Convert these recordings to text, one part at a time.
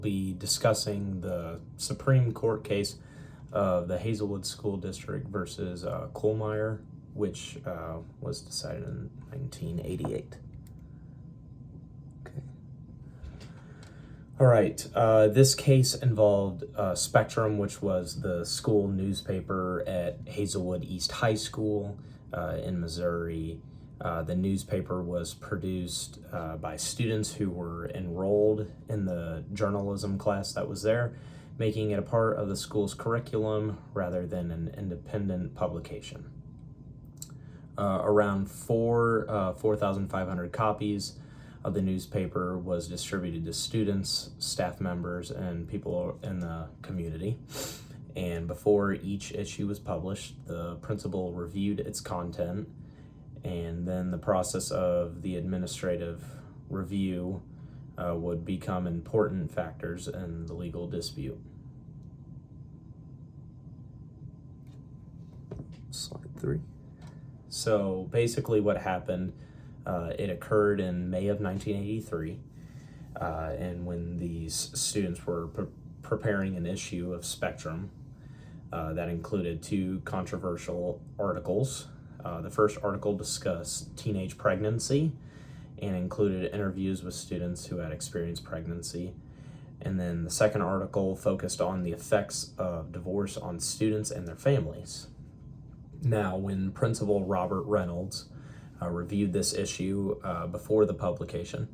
Be discussing the Supreme Court case of the Hazelwood School District versus Kuhlmeier, which was decided in 1988. Okay. All right, this case involved Spectrum, which was the school newspaper at Hazelwood East High School in Missouri. The newspaper was produced by students who were enrolled in the journalism class that was there, making it a part of the school's curriculum rather than an independent publication. Around 4,500 copies of the newspaper was distributed to students, staff members, and people in the community. And before each issue was published, the principal reviewed its content, and then the process of the administrative review would become important factors in the legal dispute. Slide 3. So basically what happened, it occurred in May of 1983, and when these students were preparing an issue of Spectrum that included two controversial articles. The first article discussed teenage pregnancy and included interviews with students who had experienced pregnancy. And then the second article focused on the effects of divorce on students and their families. Now, when Principal Robert Reynolds reviewed this issue before the publication,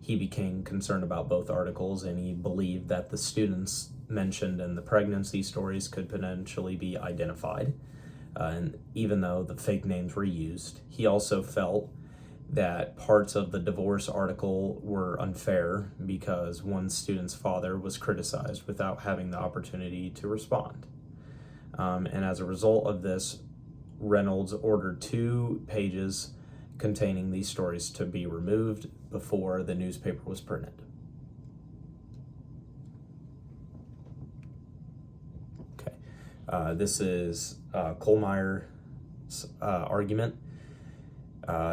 he became concerned about both articles, and he believed that the students mentioned in the pregnancy stories could potentially be identified. And even though the fake names were used, he also felt that parts of the divorce article were unfair because one student's father was criticized without having the opportunity to respond. And as a result of this, Reynolds ordered 2 pages containing these stories to be removed before the newspaper was printed. This is Kuhlmeier's argument.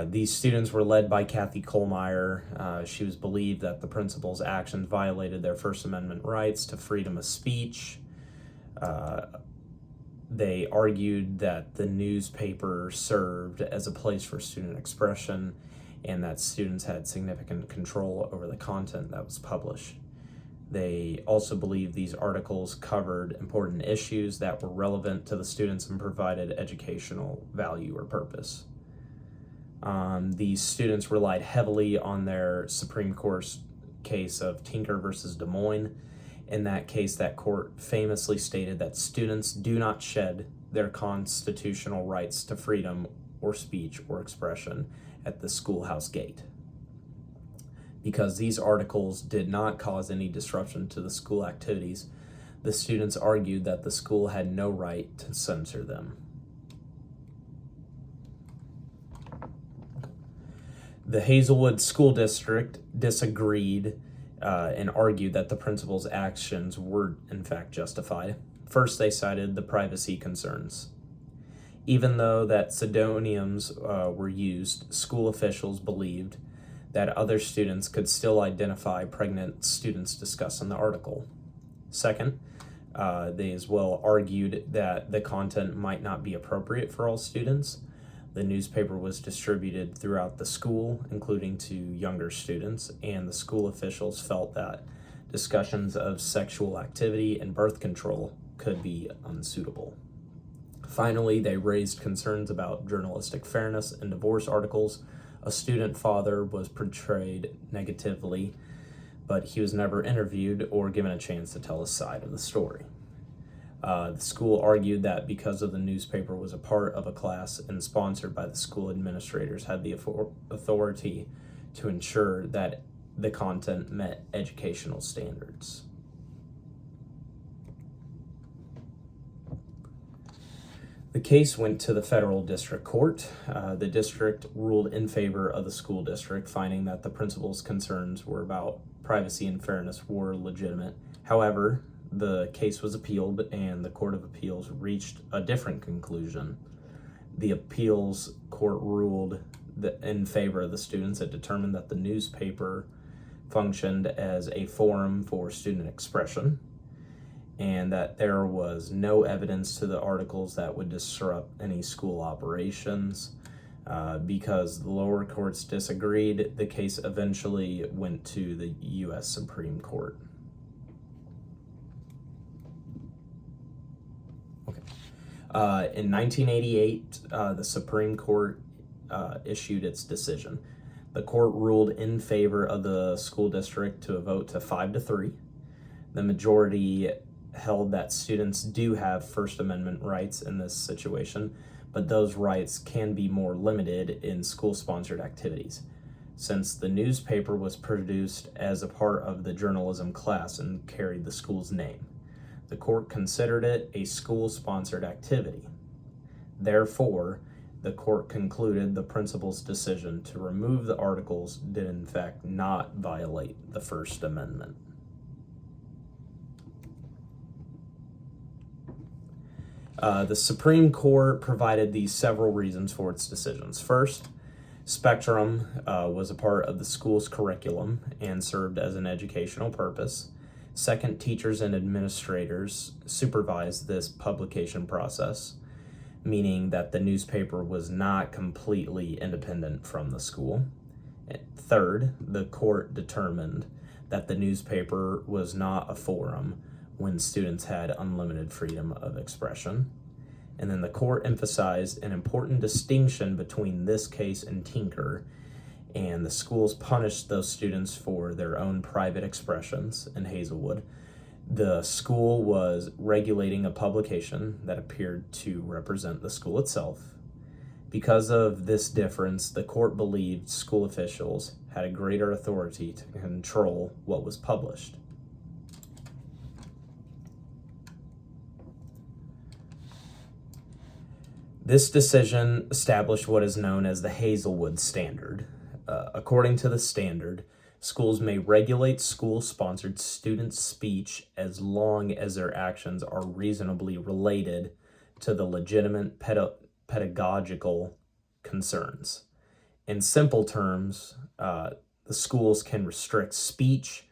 These students were led by Kathy Kuhlmeier. She was believed that the principal's actions violated their First Amendment rights to freedom of speech. They argued that the newspaper served as a place for student expression and that students had significant control over the content that was published. They also believed these articles covered important issues that were relevant to the students and provided educational value or purpose. These students relied heavily on their Supreme Court case of Tinker versus Des Moines. In that case, that court famously stated that students do not shed their constitutional rights to freedom or speech or expression at the schoolhouse gate. Because these articles did not cause any disruption to the school activities, the students argued that the school had no right to censor them. The Hazelwood School District disagreed and argued that the principal's actions were in fact justified. First, they cited the privacy concerns. Even though that pseudonyms were used, school officials believed that other students could still identify pregnant students discussed in the article. Second, they as well argued that the content might not be appropriate for all students. The newspaper was distributed throughout the school, including to younger students, and the school officials felt that discussions of sexual activity and birth control could be unsuitable. Finally, they raised concerns about journalistic fairness in divorce articles. A student father was portrayed negatively, but he was never interviewed or given a chance to tell his side of the story. The school argued that because of the newspaper was a part of a class and sponsored by the school, administrators had the authority to ensure that the content met educational standards. The case went to the federal district court. The district ruled in favor of the school district, finding that the principal's concerns were about privacy and fairness were legitimate. However, the case was appealed, and the Court of Appeals reached a different conclusion. The appeals court ruled in favor of the students. It determined that the newspaper functioned as a forum for student expression, and that there was no evidence to the articles that would disrupt any school operations. Because the lower courts disagreed, the case eventually went to the U.S. Supreme Court. Okay. In 1988, the Supreme Court issued its decision. The court ruled in favor of the school district to a vote to 5-3. The majority held that students do have First Amendment rights in this situation, but those rights can be more limited in school-sponsored activities. Since the newspaper was produced as a part of the journalism class and carried the school's name, the court considered it a school-sponsored activity. Therefore, the court concluded the principal's decision to remove the articles did in fact not violate the First Amendment. The Supreme Court provided these several reasons for its decisions. First, Spectrum was a part of the school's curriculum and served as an educational purpose. Second, teachers and administrators supervised this publication process, meaning that the newspaper was not completely independent from the school. Third, the court determined that the newspaper was not a forum when students had unlimited freedom of expression. And then the court emphasized an important distinction between this case and Tinker, and the schools punished those students for their own private expressions in Hazelwood. The school was regulating a publication that appeared to represent the school itself. Because of this difference, the court believed school officials had a greater authority to control what was published. This decision established what is known as the Hazelwood Standard. According to the standard, schools may regulate school-sponsored student speech as long as their actions are reasonably related to the legitimate pedagogical concerns. In simple terms, the schools can restrict speech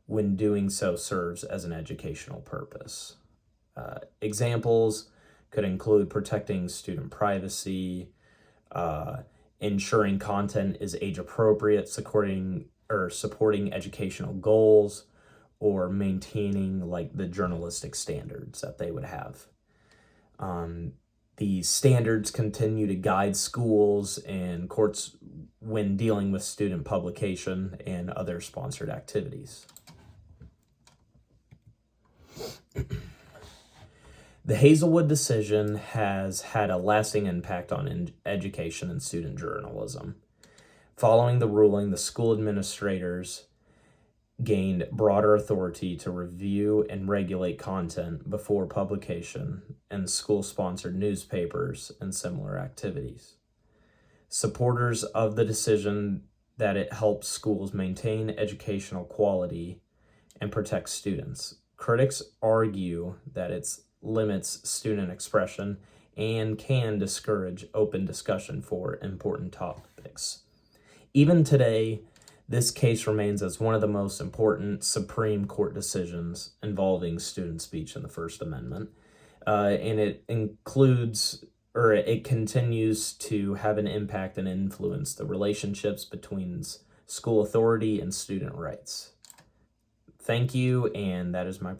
when doing so serves as an educational purpose. Examples could include protecting student privacy, ensuring content is age appropriate, supporting educational goals, or maintaining like the journalistic standards that they would have. These standards continue to guide schools and courts when dealing with student publication and other sponsored activities. The Hazelwood decision has had a lasting impact on education and student journalism. Following the ruling, the school administrators gained broader authority to review and regulate content before publication in school-sponsored newspapers and similar activities. Supporters of the decision that it helps schools maintain educational quality and protect students. Critics argue that it limits student expression and can discourage open discussion for important topics. Even today, this case remains as one of the most important Supreme Court decisions involving student speech in the First Amendment, and it continues to have an impact and influence the relationships between school authority and student rights. Thank you, and that is my